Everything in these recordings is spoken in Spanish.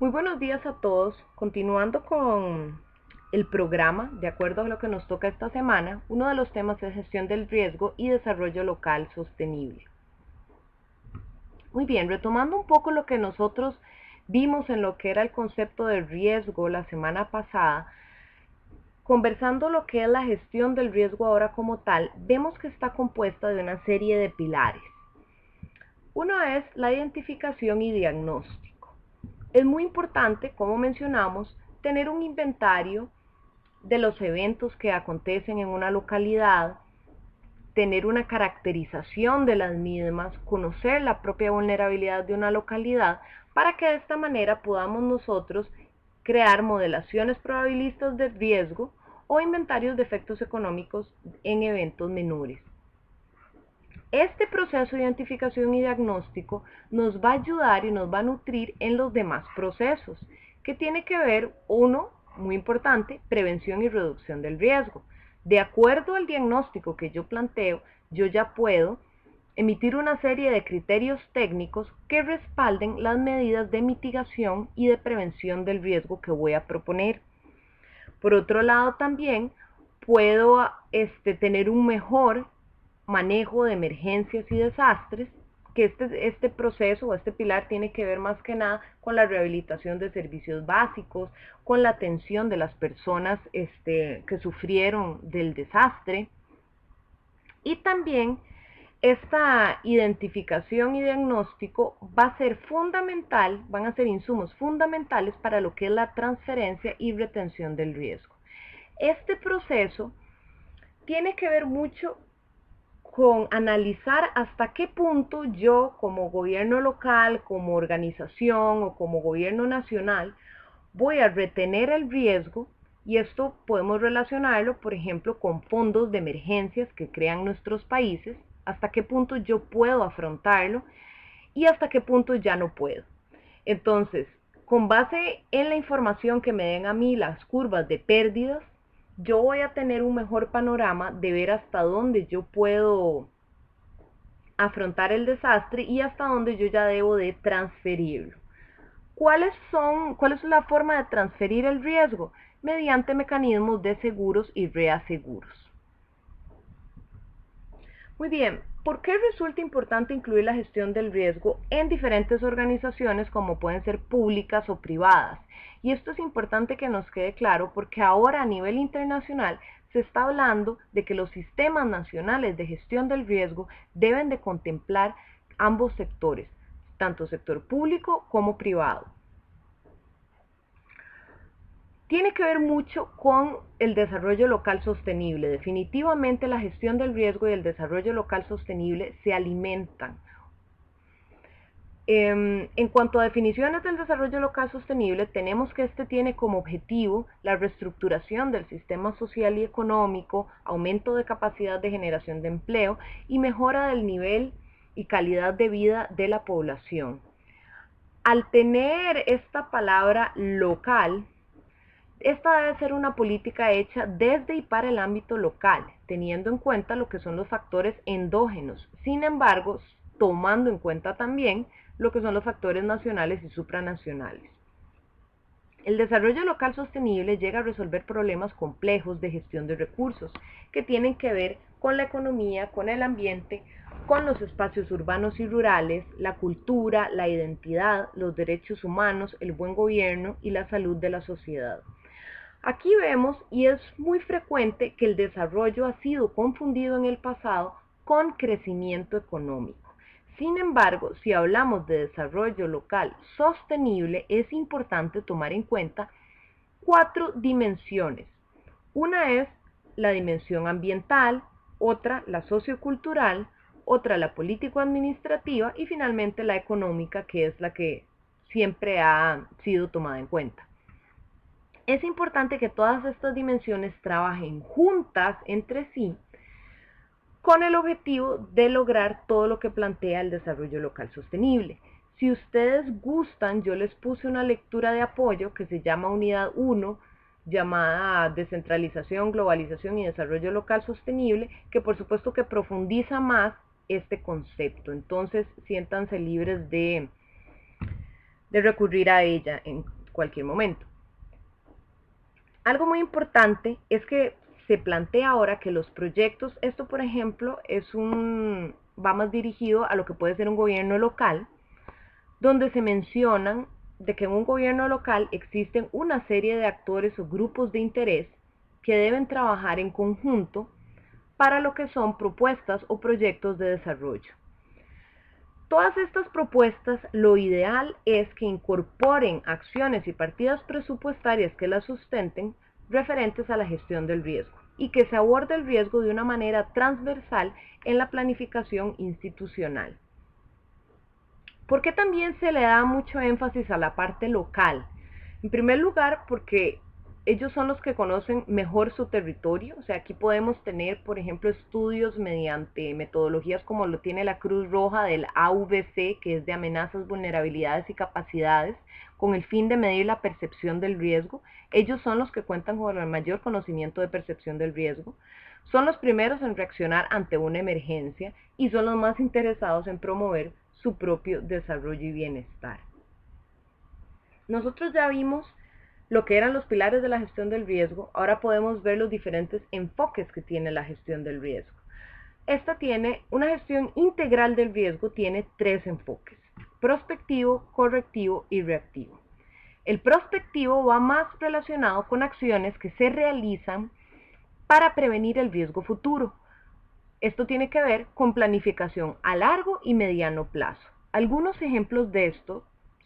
Muy buenos días a todos. Continuando con el programa, de acuerdo a lo que nos toca esta semana, uno de los temas es gestión del riesgo y desarrollo local sostenible. Muy bien, retomando un poco lo que nosotros vimos en lo que era el concepto de riesgo la semana pasada, conversando lo que es la gestión del riesgo ahora como tal, vemos que está compuesta de una serie de pilares. Uno es la identificación y diagnóstico. Es muy importante, como mencionamos, tener un inventario de los eventos que acontecen en una localidad, tener una caracterización de las mismas, conocer la propia vulnerabilidad de una localidad, para que de esta manera podamos nosotros crear modelaciones probabilistas de riesgo o inventarios de efectos económicos en eventos menores. Este proceso de identificación y diagnóstico nos va a ayudar y nos va a nutrir en los demás procesos, que tiene que ver, uno, muy importante, prevención y reducción del riesgo. De acuerdo al diagnóstico que yo planteo, yo ya puedo emitir una serie de criterios técnicos que respalden las medidas de mitigación y de prevención del riesgo que voy a proponer. Por otro lado, también puedo tener un mejor manejo de emergencias y desastres, que este proceso o este pilar tiene que ver más que nada con la rehabilitación de servicios básicos, con la atención de las personas que sufrieron del desastre. Y también esta identificación y diagnóstico va a ser fundamental, van a ser insumos fundamentales para lo que es la transferencia y retención del riesgo. Este proceso tiene que ver mucho con analizar hasta qué punto yo como gobierno local, como organización o como gobierno nacional voy a retener el riesgo, y esto podemos relacionarlo, por ejemplo, con fondos de emergencias que crean nuestros países, hasta qué punto yo puedo afrontarlo y hasta qué punto ya no puedo. Entonces, con base en la información que me den a mí las curvas de pérdidas, yo voy a tener un mejor panorama de ver hasta dónde yo puedo afrontar el desastre y hasta dónde yo ya debo de transferirlo. ¿Cuál es la forma de transferir el riesgo? Mediante mecanismos de seguros y reaseguros. Muy bien, ¿por qué resulta importante incluir la gestión del riesgo en diferentes organizaciones como pueden ser públicas o privadas? Y esto es importante que nos quede claro porque ahora a nivel internacional se está hablando de que los sistemas nacionales de gestión del riesgo deben de contemplar ambos sectores, tanto sector público como privado. Tiene que ver mucho con el desarrollo local sostenible. Definitivamente la gestión del riesgo y el desarrollo local sostenible se alimentan. En cuanto a definiciones del desarrollo local sostenible, tenemos que este tiene como objetivo la reestructuración del sistema social y económico, aumento de capacidad de generación de empleo y mejora del nivel y calidad de vida de la población. Al tener esta palabra local, esta debe ser una política hecha desde y para el ámbito local, teniendo en cuenta lo que son los factores endógenos, sin embargo, tomando en cuenta también lo que son los factores nacionales y supranacionales. El desarrollo local sostenible llega a resolver problemas complejos de gestión de recursos que tienen que ver con la economía, con el ambiente, con los espacios urbanos y rurales, la cultura, la identidad, los derechos humanos, el buen gobierno y la salud de la sociedad. Aquí vemos, y es muy frecuente, que el desarrollo ha sido confundido en el pasado con crecimiento económico. Sin embargo, si hablamos de desarrollo local sostenible, es importante tomar en cuenta 4 dimensiones. Una es la dimensión ambiental, otra la sociocultural, otra la político-administrativa y finalmente la económica, que es la que siempre ha sido tomada en cuenta. Es importante que todas estas dimensiones trabajen juntas entre sí con el objetivo de lograr todo lo que plantea el desarrollo local sostenible. Si ustedes gustan, yo les puse una lectura de apoyo que se llama Unidad 1, llamada Descentralización, Globalización y Desarrollo Local Sostenible, que por supuesto que profundiza más este concepto. Entonces, siéntanse libres de recurrir a ella en cualquier momento. Algo muy importante es que se plantea ahora que los proyectos, esto por ejemplo va más dirigido a lo que puede ser un gobierno local, donde se mencionan de que en un gobierno local existen una serie de actores o grupos de interés que deben trabajar en conjunto para lo que son propuestas o proyectos de desarrollo. Todas estas propuestas, lo ideal es que incorporen acciones y partidas presupuestarias que las sustenten referentes a la gestión del riesgo y que se aborde el riesgo de una manera transversal en la planificación institucional. ¿Por qué también se le da mucho énfasis a la parte local? En primer lugar, porque ellos son los que conocen mejor su territorio. O sea, aquí podemos tener, por ejemplo, estudios mediante metodologías como lo tiene la Cruz Roja del AVC, que es de amenazas, vulnerabilidades y capacidades, con el fin de medir la percepción del riesgo. Ellos son los que cuentan con el mayor conocimiento de percepción del riesgo. Son los primeros en reaccionar ante una emergencia y son los más interesados en promover su propio desarrollo y bienestar. Nosotros ya vimos lo que eran los pilares de la gestión del riesgo, ahora podemos ver los diferentes enfoques que tiene la gestión del riesgo. Una gestión integral del riesgo tiene 3 enfoques: prospectivo, correctivo y reactivo. El prospectivo va más relacionado con acciones que se realizan para prevenir el riesgo futuro. Esto tiene que ver con planificación a largo y mediano plazo. Algunos ejemplos de esto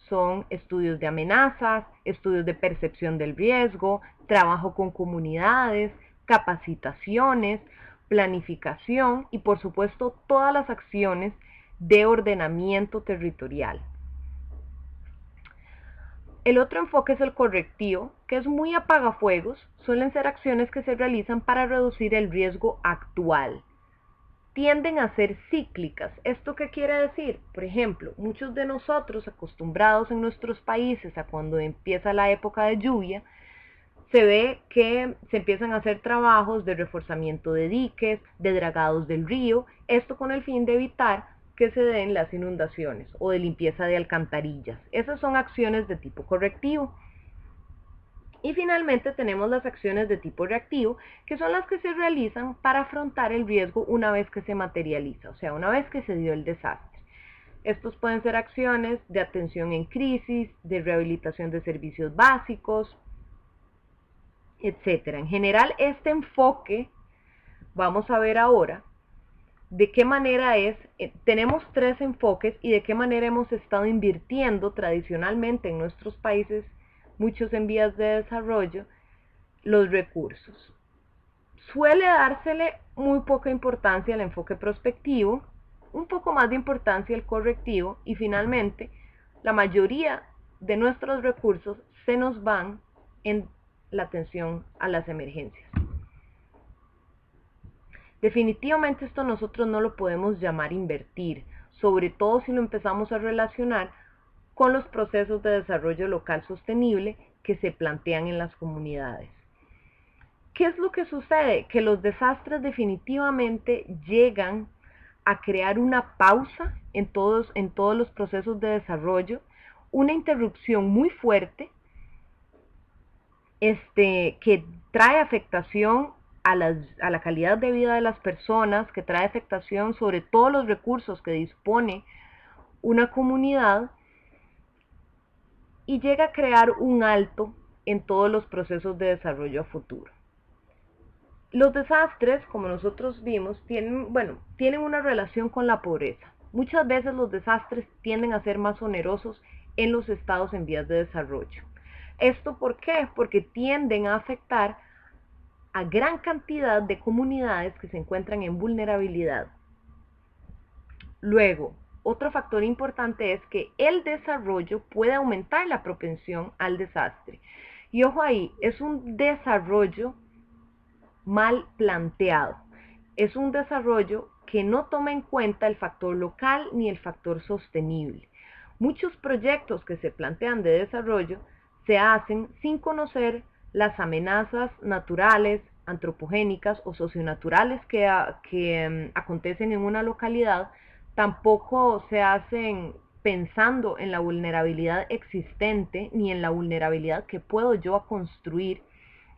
son estudios de amenazas, estudios de percepción del riesgo, trabajo con comunidades, capacitaciones, planificación y por supuesto todas las acciones de ordenamiento territorial. El otro enfoque es el correctivo, que es muy apagafuegos, suelen ser acciones que se realizan para reducir el riesgo actual. Tienden a ser cíclicas. ¿Esto qué quiere decir? Por ejemplo, muchos de nosotros acostumbrados en nuestros países a cuando empieza la época de lluvia, se ve que se empiezan a hacer trabajos de reforzamiento de diques, de dragados del río, esto con el fin de evitar que se den las inundaciones o de limpieza de alcantarillas. Esas son acciones de tipo correctivo. Y finalmente tenemos las acciones de tipo reactivo, que son las que se realizan para afrontar el riesgo una vez que se materializa, o sea, una vez que se dio el desastre. Estos pueden ser acciones de atención en crisis, de rehabilitación de servicios básicos, etc. En general, este enfoque, vamos a ver ahora de qué manera tenemos 3 enfoques y de qué manera hemos estado invirtiendo tradicionalmente en nuestros países, muchos en vías de desarrollo, los recursos. Suele dársele muy poca importancia al enfoque prospectivo, un poco más de importancia al correctivo y finalmente la mayoría de nuestros recursos se nos van en la atención a las emergencias. Definitivamente esto nosotros no lo podemos llamar invertir, sobre todo si lo empezamos a relacionar con los procesos de desarrollo local sostenible que se plantean en las comunidades. ¿Qué es lo que sucede? Que los desastres definitivamente llegan a crear una pausa en todos los procesos de desarrollo, una interrupción muy fuerte, que trae afectación a la calidad de vida de las personas, que trae afectación sobre todos los recursos que dispone una comunidad y llega a crear un alto en todos los procesos de desarrollo a futuro. Los desastres, como nosotros vimos, tienen una relación con la pobreza. Muchas veces los desastres tienden a ser más onerosos en los estados en vías de desarrollo. ¿Esto por qué? Porque tienden a afectar a gran cantidad de comunidades que se encuentran en vulnerabilidad. Luego, otro factor importante es que el desarrollo puede aumentar la propensión al desastre. Y ojo ahí, es un desarrollo mal planteado. Es un desarrollo que no toma en cuenta el factor local ni el factor sostenible. Muchos proyectos que se plantean de desarrollo se hacen sin conocer las amenazas naturales, antropogénicas o socionaturales que acontecen en una localidad. Tampoco se hacen pensando en la vulnerabilidad existente ni en la vulnerabilidad que puedo yo construir,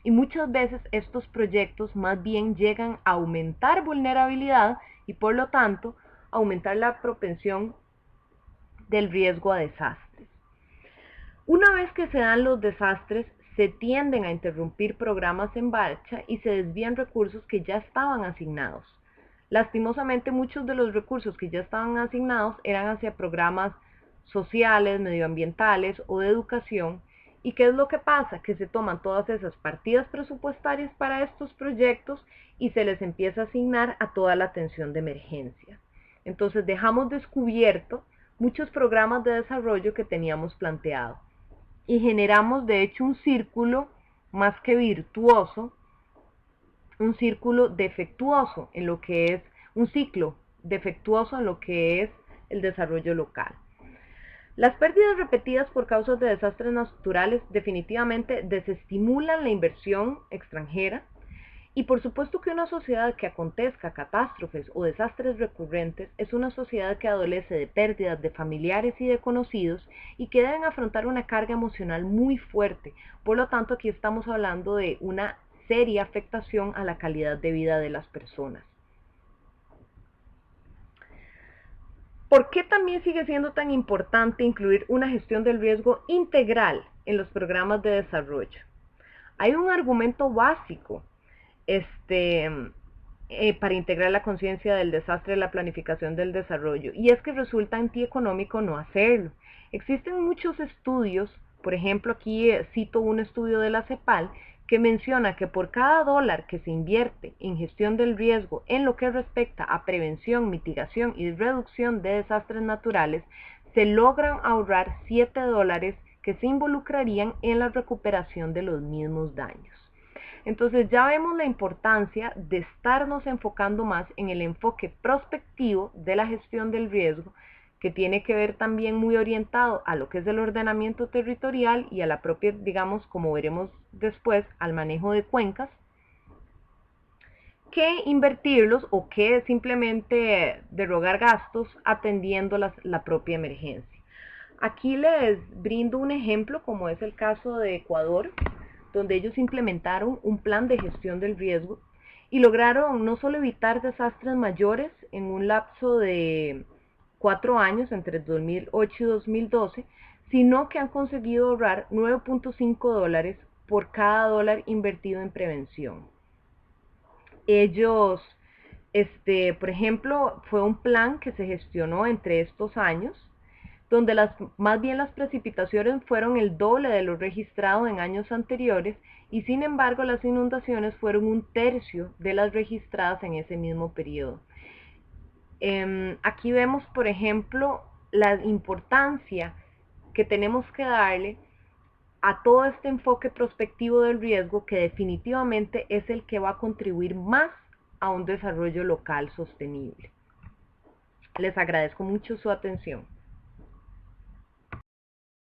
y muchas veces estos proyectos más bien llegan a aumentar vulnerabilidad y por lo tanto aumentar la propensión del riesgo a desastres. Una vez que se dan los desastres, se tienden a interrumpir programas en marcha y se desvían recursos que ya estaban asignados. Lastimosamente, muchos de los recursos que ya estaban asignados eran hacia programas sociales, medioambientales o de educación. ¿Y qué es lo que pasa? Que se toman todas esas partidas presupuestarias para estos proyectos y se les empieza a asignar a toda la atención de emergencia. Entonces dejamos descubierto muchos programas de desarrollo que teníamos planteado y generamos de hecho un círculo más que virtuoso, un círculo defectuoso en lo que es un ciclo defectuoso en lo que es el desarrollo local. Las pérdidas repetidas por causas de desastres naturales definitivamente desestimulan la inversión extranjera y por supuesto que una sociedad que acontezca catástrofes o desastres recurrentes es una sociedad que adolece de pérdidas de familiares y de conocidos y que deben afrontar una carga emocional muy fuerte. Por lo tanto, aquí estamos hablando de una seria afectación a la calidad de vida de las personas. ¿Por qué también sigue siendo tan importante incluir una gestión del riesgo integral en los programas de desarrollo? Hay un argumento básico para integrar la conciencia del desastre en la planificación del desarrollo, y es que resulta antieconómico no hacerlo. Existen muchos estudios, por ejemplo aquí cito un estudio de la CEPAL que menciona que por cada dólar que se invierte en gestión del riesgo en lo que respecta a prevención, mitigación y reducción de desastres naturales, se logran ahorrar 7 dólares que se involucrarían en la recuperación de los mismos daños. Entonces ya vemos la importancia de estarnos enfocando más en el enfoque prospectivo de la gestión del riesgo, que tiene que ver también muy orientado a lo que es el ordenamiento territorial y a la propia, digamos, como veremos después, al manejo de cuencas, que invertirlos o que simplemente derogar gastos atendiendo la propia emergencia. Aquí les brindo un ejemplo, como es el caso de Ecuador, donde ellos implementaron un plan de gestión del riesgo y lograron no solo evitar desastres mayores en un lapso de 4 años, entre 2008 y 2012, sino que han conseguido ahorrar 9.5 dólares por cada dólar invertido en prevención. Ellos, por ejemplo, fue un plan que se gestionó entre estos años, donde más bien las precipitaciones fueron el doble de lo registrado en años anteriores y sin embargo las inundaciones fueron un tercio de las registradas en ese mismo periodo. Aquí vemos, por ejemplo, la importancia que tenemos que darle a todo este enfoque prospectivo del riesgo, que definitivamente es el que va a contribuir más a un desarrollo local sostenible. Les agradezco mucho su atención.